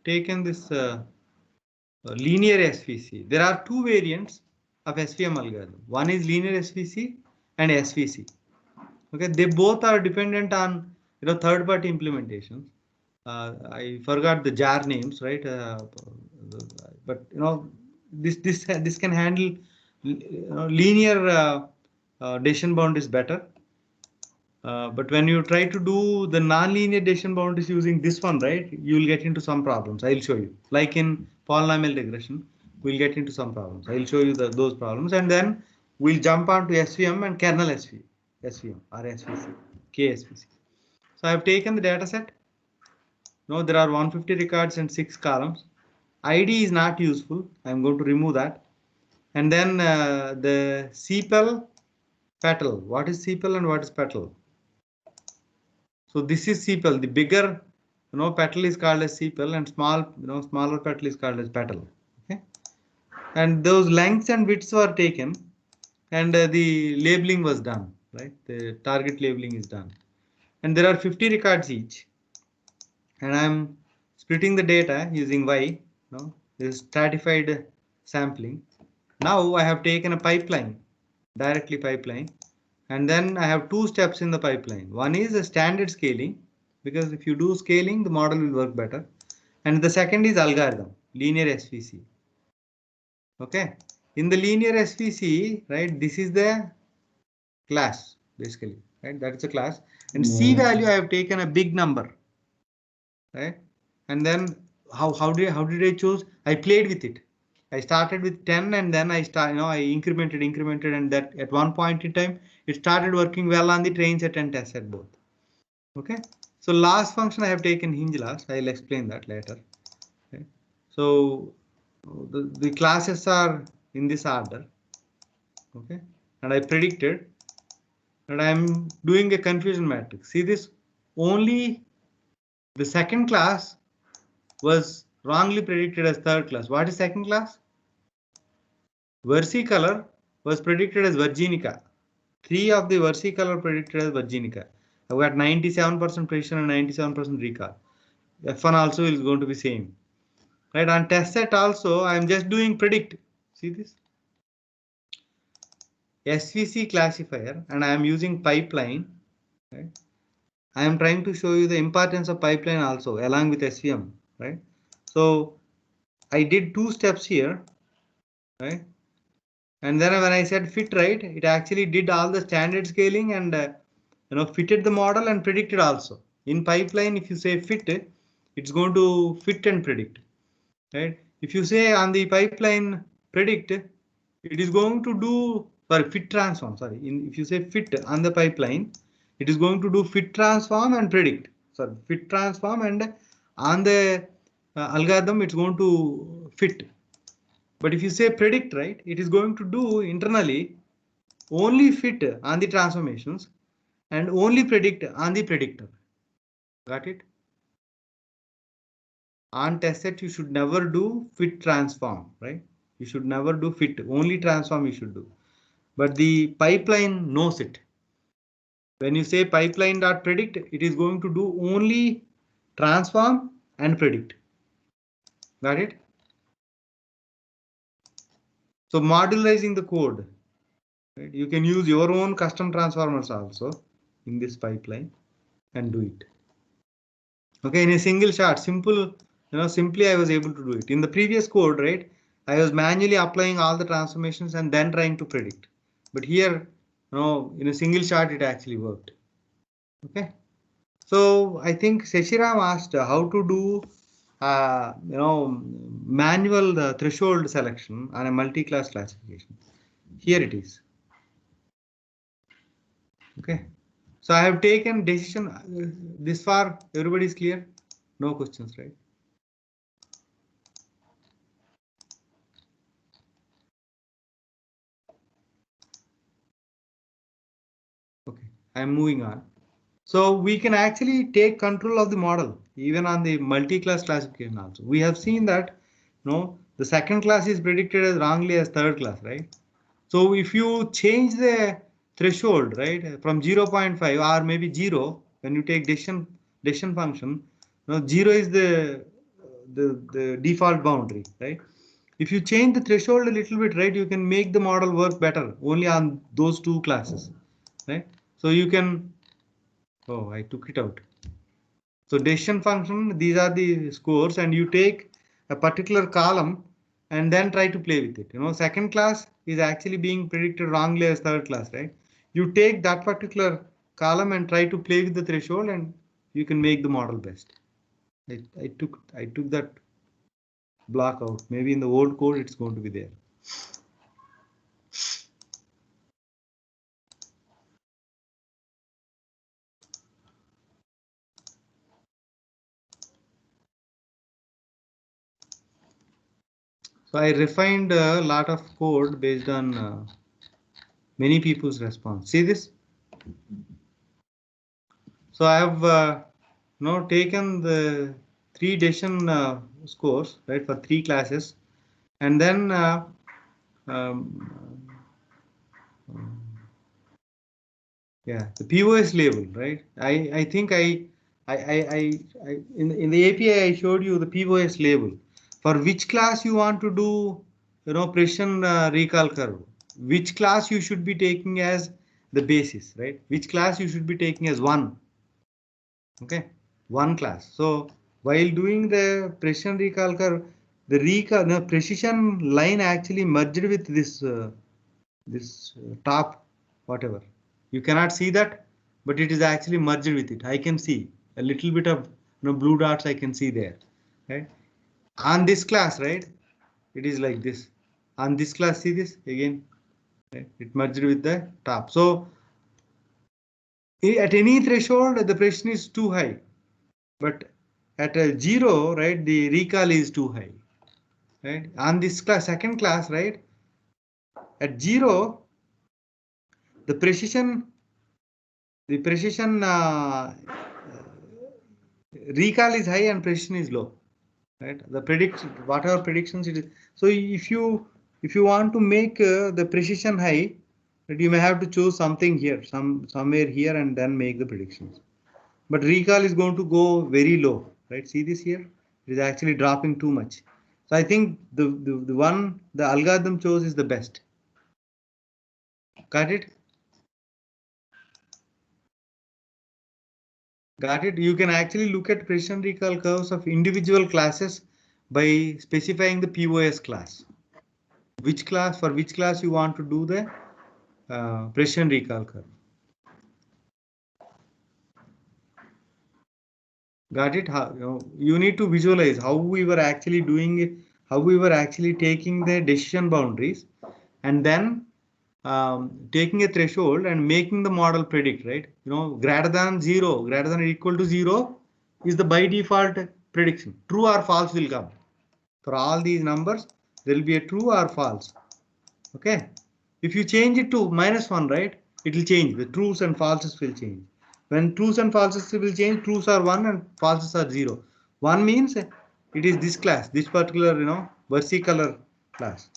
taken this linear SVC. There are two variants of Svm algorithm. One is linear SVC and SVC. Okay, they both are dependent on third-party implementations. I forgot the jar names, right? But this can handle linear decision boundaries better. But when you try to do the non-linear decision boundaries using this one, right, you will get into some problems. I'll show you. Like in polynomial regression, we'll get into some problems. I'll show you those problems, and then we'll jump on to SVM and kernel SVM or SVC, KSVC. So I've taken the data set. Now there are 150 records and 6 columns. ID is not useful. I'm going to remove that. And then the sepal petal. What is sepal and what is petal? So this is sepal. The bigger petal is called as sepal, and smaller petal is called as petal. Okay, and those lengths and widths were taken, and the labeling was done. Right, the target labeling is done, and there are 50 records each, and I'm splitting the data using Y. This is stratified sampling. Now I have taken a pipeline, directly pipeline. And then I have two steps in the pipeline. One is a standard scaling, because if you do scaling, the model will work better. And the second is algorithm, linear SVC. Okay. In the linear SVC, right, this is the class, basically, right? That is a class. And C value, I have taken a big number, right? And then how did I choose? I played with it. I started with 10, and then I incremented, and that at one point in time, it started working well on the train set and test set both. Okay. So last function I have taken hinge last. I'll explain that later. Okay. So the classes are in this order. Okay. And I predicted, and I'm doing a confusion matrix. See this? Only the second class was wrongly predicted as third class. What is second class? Versicolor was predicted as Virginica. 3 of the versicolor predicted as Virginica. I've got 97% precision and 97% recall. F1 also is going to be same. Right, on test set also, I'm just doing predict. See this? SVC classifier, and I am using pipeline. Right? I am trying to show you the importance of pipeline also along with SVM. Right? So I did 2 steps here. Right? And then when I said fit, right, it actually did all the standard scaling and fitted the model and predicted also. In pipeline, if you say fit, it's going to fit and predict. Right? If you say on the pipeline predict, it is going to do fit transform. Sorry, if you say fit on the pipeline, it is going to do fit transform and predict. Sorry, fit transform, and on the algorithm, it's going to fit. But if you say predict, right, it is going to do internally only fit on the transformations and only predict on the predictor. Got it? On test set, you should never do fit transform, right? You should never do fit, only transform you should do. But the pipeline knows it. When you say pipeline.predict, it is going to do only transform and predict. Got it? So modularizing the code, right? You can use your own custom transformers also in this pipeline and do it. Okay, in a single shot, simple, simply I was able to do it. In the previous code, right, I was manually applying all the transformations and then trying to predict. But here, in a single shot, it actually worked. Okay. So I think Seshiram asked how to do, manual threshold selection on a multi-class classification. Here it is. Okay. So I have taken decision this far. Everybody is clear? No questions, right? Okay. I am moving on. So we can actually take control of the model even on the multi-class classification also. We have seen that the second class is predicted as wrongly as third class, right? So if you change the threshold, right, from 0.5 or maybe 0, when you take decision function, 0 is the default boundary, right? If you change the threshold a little bit, right, you can make the model work better only on those two classes, right? So you can, oh, I took it out. So decision function, these are the scores, and you take a particular column and then try to play with it. Second class is actually being predicted wrongly as third class, right? You take that particular column and try to play with the threshold, and you can make the model best. I took that block out. Maybe in the old code it's going to be there. So I refined a lot of code based on many people's response. See this? So I have taken the 3 decision scores, right, for 3 classes, and then yeah, the POS label, right? I think in the API I showed you the POS label for which class you want to do precision recall curve, which class you should be taking as the basis, right? Which class you should be taking as 1. Okay, 1 class. So while doing the precision recall curve, the precision line actually merged with this top whatever. You cannot see that, but it is actually merged with it. I can see a little bit of blue dots. I can see there, right? On this class, right? It is like this. On this class, see this again. Right? It merged with the top. So at any threshold, the precision is too high. But at a 0, right, the recall is too high, right? On this class, second class, right, at 0, the precision recall is high and precision is low, right? The whatever predictions it is. So if you want to make the precision high, right, you may have to choose something here, somewhere here, and then make the predictions. But recall is going to go very low, right? See this here? It is actually dropping too much. So I think the one the algorithm chose is the best. Got it? Got it? You can actually look at precision recall curves of individual classes by specifying the POS class. For which class you want to do the precision recall curve. Got it? You need to visualize how we were actually doing it, how we were actually taking the decision boundaries and then taking a threshold and making the model predict, right? Greater than 0, greater than or equal to 0 is the by default prediction. True or false will come. For all these numbers, there will be a true or false. Okay. If you change it to -1, right, it will change. The trues and falses will change. When trues and falses will change, trues are 1 and falses are 0. 1 means it is this class, this particular, versicolor class.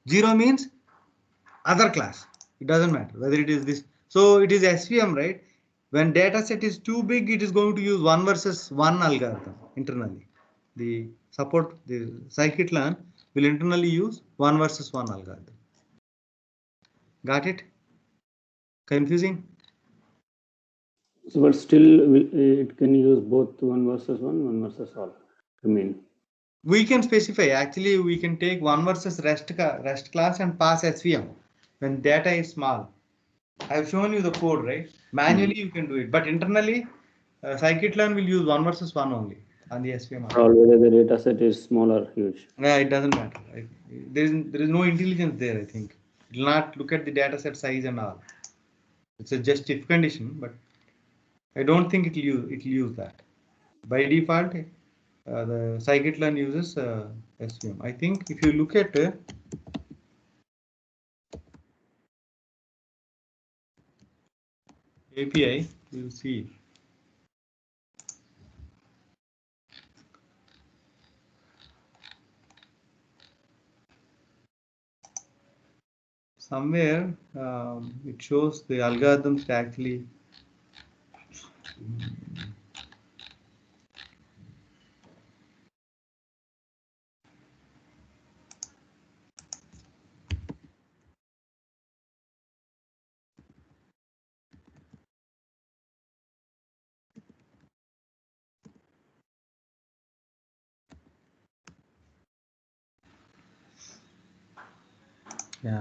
0 means other class. It doesn't matter whether it is this. So it is SVM, right? When data set is too big, it is going to use 1 versus 1 algorithm internally. The scikit-learn will internally use 1 versus 1 algorithm. Got it? Confusing? So, but still, it can use both 1 versus 1, 1 versus all. I mean. We can specify. Actually, we can take one versus rest class and pass SVM when data is small. I've shown you the code, right? Manually you can do it, but internally, scikit-learn will use one versus one only on the SVM. Or whether the data set is small or huge. Yeah, it doesn't matter. There is no intelligence there. I think it will not look at the data set size and all. It's a just if condition, but I don't think it will use that. By default, the scikit-learn uses SVM. I think if you look at API, you will see. Somewhere it shows the algorithms to actually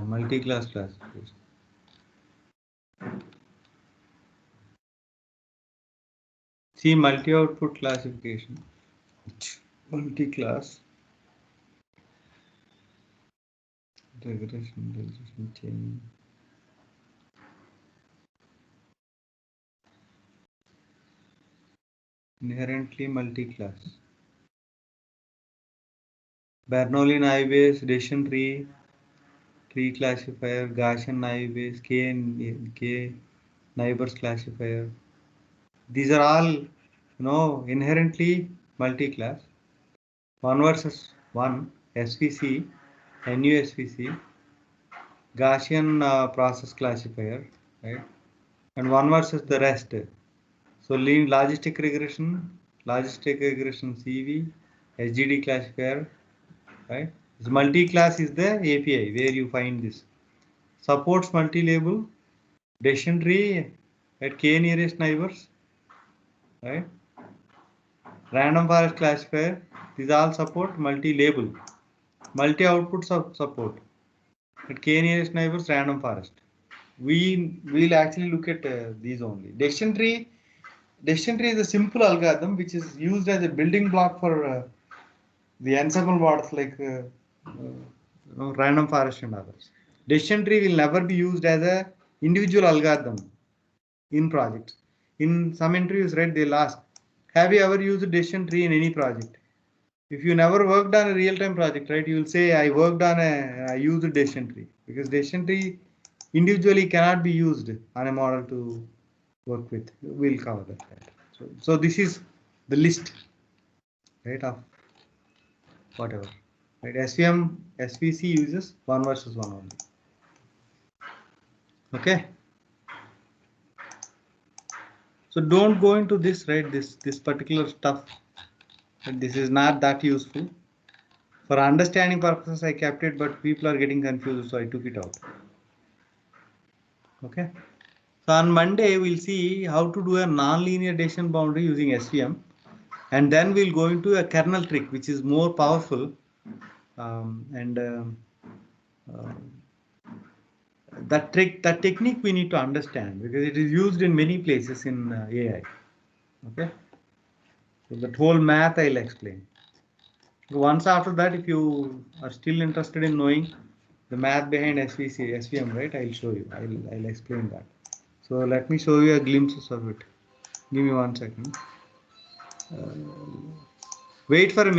multi-class classification. See multi-output classification, multi-class regression chain. Inherently multi-class. Bernoulli naive Bayes, decision tree classifier, Gaussian naive Bayes, K neighbors classifier. These are all, inherently multi-class. One versus one, SVC, NUSVC, Gaussian process classifier, right? And one versus the rest. So logistic regression CV, SGD classifier, right? This multi-class is the API where you find this. Supports multi-label, decision tree at k nearest neighbors, right? Random forest classifier, these all support multi-label. Multi-output support at k nearest neighbors, random forest. We will actually look at these only. Decision tree is a simple algorithm which is used as a building block for the ensemble models like random forest and others. Decision tree will never be used as a individual algorithm in projects. In some interviews, right, they'll ask, have you ever used a decision tree in any project? If you never worked on a real-time project, right, you will say I used a decision tree, because decision tree individually cannot be used on a model to work with. We'll cover that. Right? So this is the list, right, of whatever. Right, SVC uses one versus one only. Okay. So don't go into this, right? This particular stuff. This is not that useful. For understanding purposes, I kept it, but people are getting confused, so I took it out. Okay. So on Monday, we'll see how to do a nonlinear decision boundary using SVM. And then we'll go into a kernel trick, which is more powerful. That technique we need to understand because it is used in many places in AI. Okay. So that whole math I'll explain. Once after that, if you are still interested in knowing the math behind SVM, right, I'll show you. I'll explain that. So let me show you a glimpse of it. Give me 1 second. Wait for a minute.